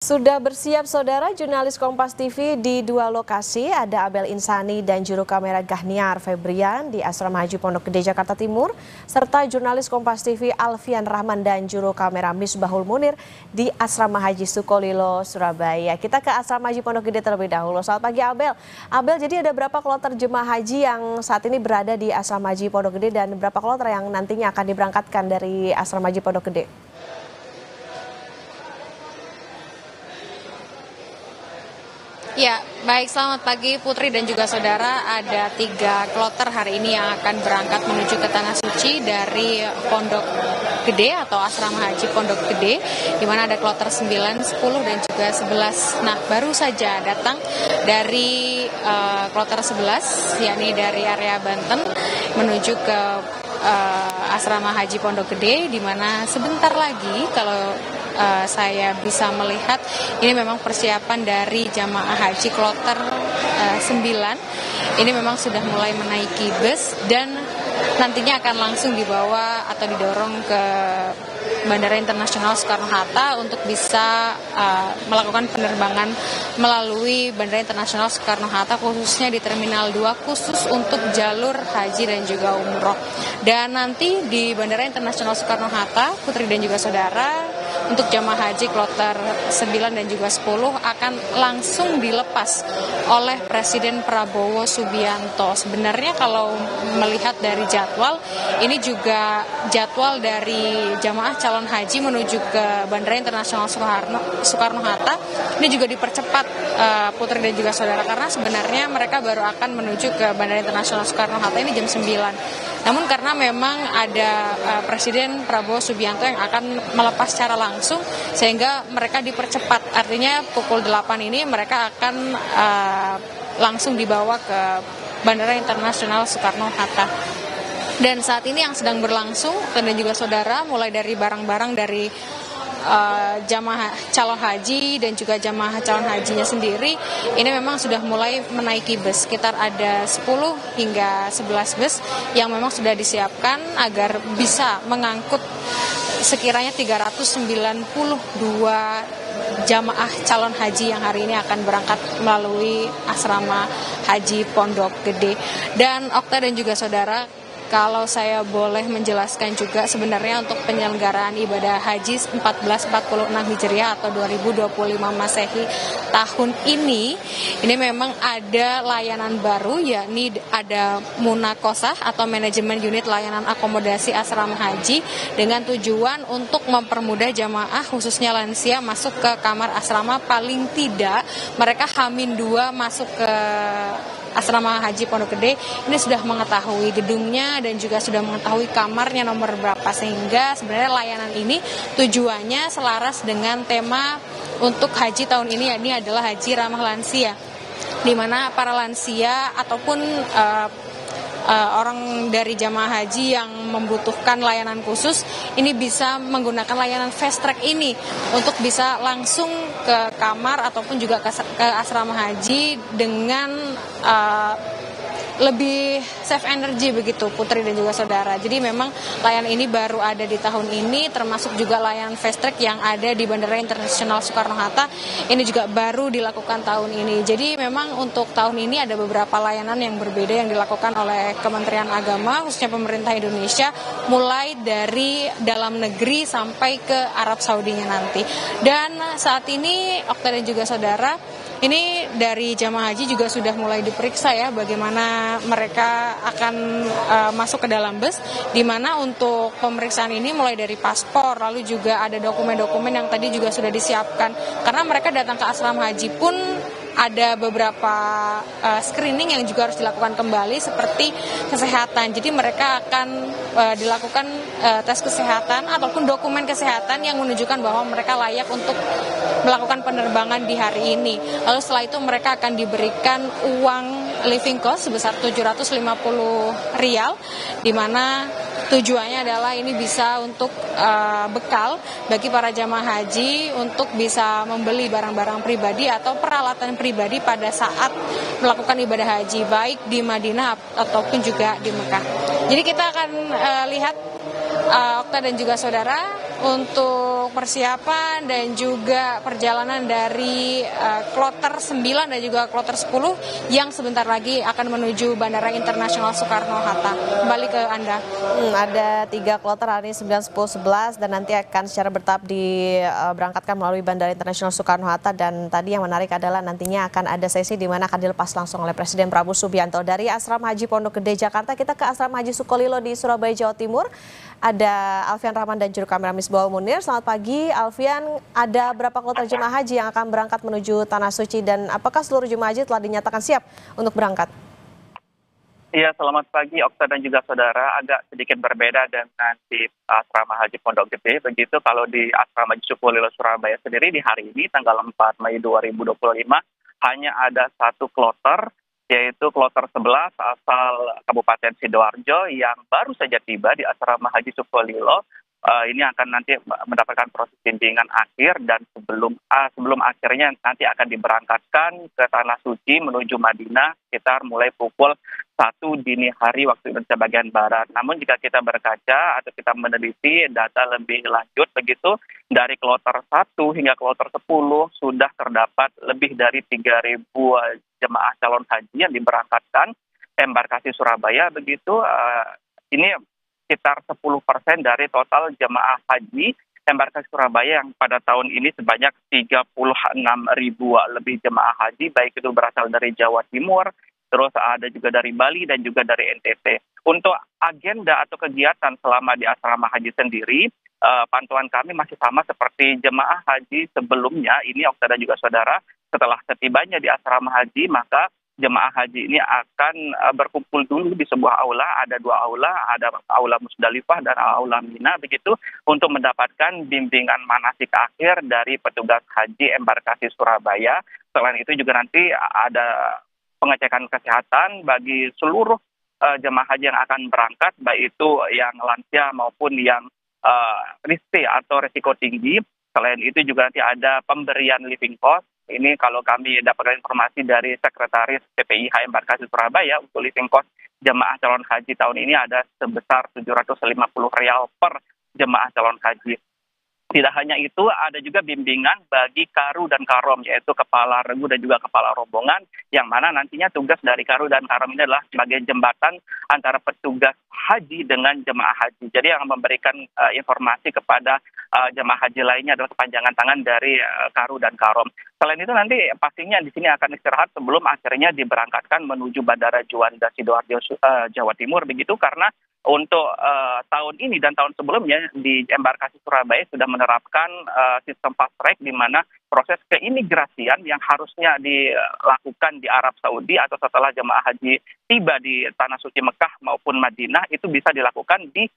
Sudah bersiap saudara jurnalis Kompas TV di dua lokasi, ada Abel Insani dan juru kamera Gahniar Febrian di Asrama Haji Pondok Gede Jakarta Timur, serta jurnalis Kompas TV Alfian Rahman dan juru kamera Misbahul Munir di Asrama Haji Sukolilo, Surabaya. Kita ke Asrama Haji Pondok Gede terlebih dahulu. Selamat pagi Abel. Abel, jadi ada berapa kloter jemaah haji yang saat ini berada di Asrama Haji Pondok Gede dan berapa kloter yang nantinya akan diberangkatkan dari Asrama Haji Pondok Gede? Ya, baik, selamat pagi Putri dan juga saudara. Ada 3 kloter hari ini yang akan berangkat menuju ke Tanah Suci dari Pondok Gede atau Asrama Haji Pondok Gede, di mana ada kloter 9, 10, dan juga 11. Nah, baru saja datang dari kloter 11, yakni dari area Banten menuju ke Asrama Haji Pondok Gede, di mana sebentar lagi kalau saya bisa melihat ini memang persiapan dari jamaah haji kloter 9 ini memang sudah mulai menaiki bus dan nantinya akan langsung dibawa atau didorong ke Bandara Internasional Soekarno-Hatta untuk bisa melakukan penerbangan melalui Bandara Internasional Soekarno-Hatta, khususnya di Terminal 2 khusus untuk jalur haji dan juga umroh. Dan nanti di Bandara Internasional Soekarno-Hatta, Putri dan juga saudara, untuk jamaah haji kloter 9 dan juga 10 akan langsung dilepas oleh Presiden Prabowo Subianto. Sebenarnya kalau melihat dari jadwal, ini juga jadwal dari jamaah calon haji menuju ke Bandara Internasional Soekarno-Hatta ini juga dipercepat, Putri dan juga saudara, karena sebenarnya mereka baru akan menuju ke Bandara Internasional Soekarno-Hatta ini jam 9. Namun karena memang ada Presiden Prabowo Subianto yang akan melepas secara langsung, sehingga mereka dipercepat. Artinya pukul 8 ini mereka akan langsung dibawa ke Bandara Internasional Soekarno-Hatta. Dan saat ini yang sedang berlangsung, dan juga saudara, mulai dari barang-barang dari jamaah calon haji dan juga jamaah calon hajinya sendiri, ini memang sudah mulai menaiki bus. Sekitar ada 10 hingga 11 bus yang memang sudah disiapkan agar bisa mengangkut sekiranya 392 jamaah calon haji yang hari ini akan berangkat melalui Asrama Haji Pondok Gede. Dan Okta dan juga saudara, kalau saya boleh menjelaskan juga, sebenarnya untuk penyelenggaraan ibadah haji 1446 Hijriah atau 2025 Masehi tahun ini memang ada layanan baru, yakni ada Munakosah atau Manajemen Unit Layanan Akomodasi Asrama Haji, dengan tujuan untuk mempermudah jamaah khususnya lansia masuk ke kamar asrama. Paling tidak mereka H-2 masuk ke Asrama Haji Pondok Gede ini sudah mengetahui gedungnya dan juga sudah mengetahui kamarnya nomor berapa, sehingga sebenarnya layanan ini tujuannya selaras dengan tema untuk haji tahun ini, yakni adalah haji ramah lansia, di mana para lansia ataupun orang dari jamaah haji yang membutuhkan layanan khusus ini bisa menggunakan layanan fast track ini untuk bisa langsung ke kamar ataupun juga ke asrama haji dengan lebih save energy begitu, Putri dan juga saudara. Jadi memang layanan ini baru ada di tahun ini, termasuk juga layanan fast track yang ada di Bandara Internasional Soekarno-Hatta ini juga baru dilakukan tahun ini. Jadi memang untuk tahun ini ada beberapa layanan yang berbeda yang dilakukan oleh Kementerian Agama, khususnya pemerintah Indonesia, mulai dari dalam negeri sampai ke Arab Saudinya nanti. Dan saat ini Okta dan juga saudara, ini dari jamaah haji juga sudah mulai diperiksa ya bagaimana mereka akan masuk ke dalam bus, di mana untuk pemeriksaan ini mulai dari paspor, lalu juga ada dokumen-dokumen yang tadi juga sudah disiapkan. Karena mereka datang ke asrama haji pun ada beberapa screening yang juga harus dilakukan kembali seperti kesehatan. Jadi mereka akan dilakukan tes kesehatan ataupun dokumen kesehatan yang menunjukkan bahwa mereka layak untuk melakukan penerbangan di hari ini. Lalu setelah itu mereka akan diberikan uang living cost sebesar 750 rial, di mana tujuannya adalah ini bisa untuk bekal bagi para jamaah haji untuk bisa membeli barang-barang pribadi atau peralatan pribadi pada saat melakukan ibadah haji, baik di Madinah ataupun juga di Mekah. Jadi kita akan lihat Okta dan juga saudara, untuk persiapan dan juga perjalanan dari kloter 9 dan juga kloter 10 yang sebentar lagi akan menuju Bandara Internasional Soekarno-Hatta. Kembali ke Anda. Ada 3 kloter hari ini 9, 10, 11 dan nanti akan secara bertahap diberangkatkan melalui Bandara Internasional Soekarno-Hatta, dan tadi yang menarik adalah nantinya akan ada sesi di mana akan dilepas langsung oleh Presiden Prabowo Subianto. Dari Asrama Haji Pondok Gede Jakarta kita ke Asrama Haji Sukolilo di Surabaya, Jawa Timur. Ada Alfian Rahman dan juru kamera Misbahul Munir. Selamat pagi Alfian, ada berapa kloter jemaah haji yang akan berangkat menuju Tanah Suci dan apakah seluruh jemaah haji telah dinyatakan siap untuk berangkat? Iya, selamat pagi Okta dan juga saudara. Agak sedikit berbeda dengan di Asrama Haji Pondok Gede. Begitu kalau di Asrama Haji Sukolilo Surabaya sendiri di hari ini tanggal 4 Mei 2025 hanya ada 1 kloter, yaitu kloter 11 asal Kabupaten Sidoarjo yang baru saja tiba di Asrama Haji Sukolilo. Ini akan nanti mendapatkan proses bimbingan akhir dan sebelum akhirnya nanti akan diberangkatkan ke Tanah Suci menuju Madinah sekitar mulai pukul 1 dini hari waktu Indonesia bagian Barat. Namun jika kita berkaca atau kita meneliti data lebih lanjut begitu, dari kloter 1 hingga kloter 10 sudah terdapat lebih dari 3.000 jemaah calon haji yang diberangkatkan embarkasi Surabaya begitu. Ini sekitar 10% dari total jemaah haji embarkasi Surabaya yang pada tahun ini sebanyak 36.000 lebih jemaah haji, baik itu berasal dari Jawa Timur, terus ada juga dari Bali dan juga dari NTT. Untuk agenda atau kegiatan selama di asrama haji sendiri, pantauan kami masih sama seperti jemaah haji sebelumnya. Ini Okta dan juga saudara, setelah setibanya di asrama haji maka jemaah haji ini akan berkumpul dulu di sebuah aula, ada 2 aula, ada aula Musdalifah dan aula Mina begitu, untuk mendapatkan bimbingan manasik akhir dari petugas haji embarkasi Surabaya. Selain itu juga nanti ada pengecekan kesehatan bagi seluruh jemaah haji yang akan berangkat, baik itu yang lansia maupun yang risk atau risiko tinggi. Selain itu juga nanti ada pemberian living cost. Ini kalau kami dapatkan informasi dari Sekretaris PPIH Embarkasi Surabaya, untuk living cost jemaah calon haji tahun ini ada sebesar Rp750 per jemaah calon haji. Tidak hanya itu, ada juga bimbingan bagi Karu dan Karom, yaitu kepala regu dan juga kepala rombongan, yang mana nantinya tugas dari Karu dan Karom ini adalah sebagai jembatan antara petugas haji dengan jemaah haji. Jadi yang memberikan informasi kepada jemaah haji lainnya adalah kepanjangan tangan dari Karu dan Karom. Selain itu nanti pastinya di sini akan istirahat sebelum akhirnya diberangkatkan menuju Bandara Juanda Sidoarjo, Jawa Timur begitu, karena untuk tahun ini dan tahun sebelumnya di embarkasi Surabaya sudah menerapkan sistem fast track, di mana proses keimigrasian yang harusnya dilakukan di Arab Saudi atau setelah jemaah haji tiba di Tanah Suci Mekah maupun Madinah itu bisa dilakukan di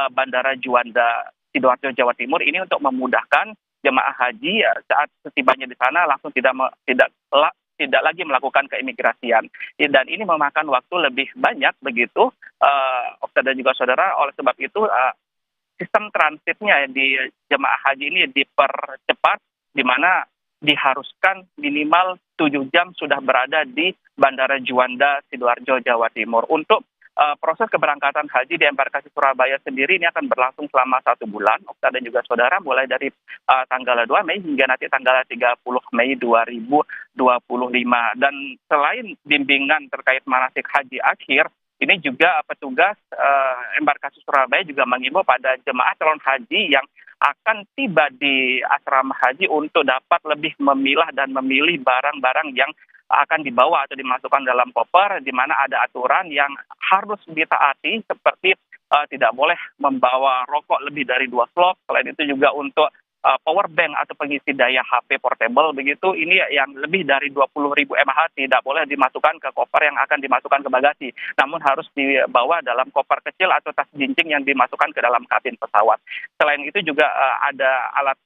Bandara Juanda Sidoarjo, Jawa Timur, ini untuk memudahkan jemaah haji saat setibanya di sana langsung tidak lagi melakukan keimigrasian. Dan ini memakan waktu lebih banyak begitu, Okta dan juga saudara. Oleh sebab itu sistem transitnya di jemaah haji ini dipercepat, di mana diharuskan minimal 7 jam sudah berada di Bandara Juanda Sidoarjo, Jawa Timur. Untuk proses keberangkatan haji di embarkasi Surabaya sendiri ini akan berlangsung selama 1 bulan, Okta dan juga saudara, mulai dari tanggal 2 Mei hingga nanti tanggal 30 Mei 2025. Dan selain bimbingan terkait manasik haji akhir, ini juga petugas embarkasi Surabaya juga mengimbau pada jemaah calon haji yang akan tiba di asrama haji untuk dapat lebih memilah dan memilih barang-barang yang akan dibawa atau dimasukkan dalam koper, di mana ada aturan yang harus ditaati seperti tidak boleh membawa rokok lebih dari 2 slop. Selain itu juga untuk power bank atau pengisi daya HP portable begitu, ini yang lebih dari 20.000 mAh tidak boleh dimasukkan ke koper yang akan dimasukkan ke bagasi, namun harus dibawa dalam koper kecil atau tas jinjing yang dimasukkan ke dalam kabin pesawat. Selain itu juga ada alat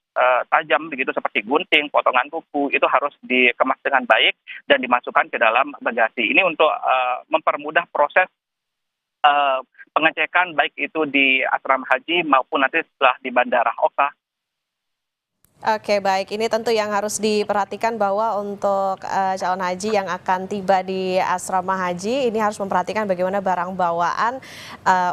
tajam begitu seperti gunting, potongan kuku, itu harus dikemas dengan baik dan dimasukkan ke dalam bagasi. Ini untuk mempermudah proses pengecekan baik itu di asrama haji maupun nanti setelah di bandara. Oka. Oke, baik. Ini tentu yang harus diperhatikan bahwa untuk calon haji yang akan tiba di asrama haji ini harus memperhatikan bagaimana barang bawaan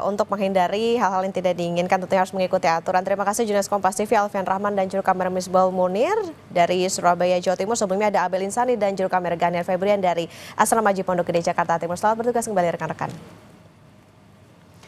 untuk menghindari hal-hal yang tidak diinginkan. Tentunya harus mengikuti aturan. Terima kasih jurnalis Kompas TV Alfian Rahman dan juru kamera Misbah Munir dari Surabaya, Jawa Timur. Sebelumnya ada Abel Insani dan juru kamera Ganiar Febrian dari Asrama Haji Pondok Gede Jakarta Timur. Selamat bertugas kembali rekan-rekan.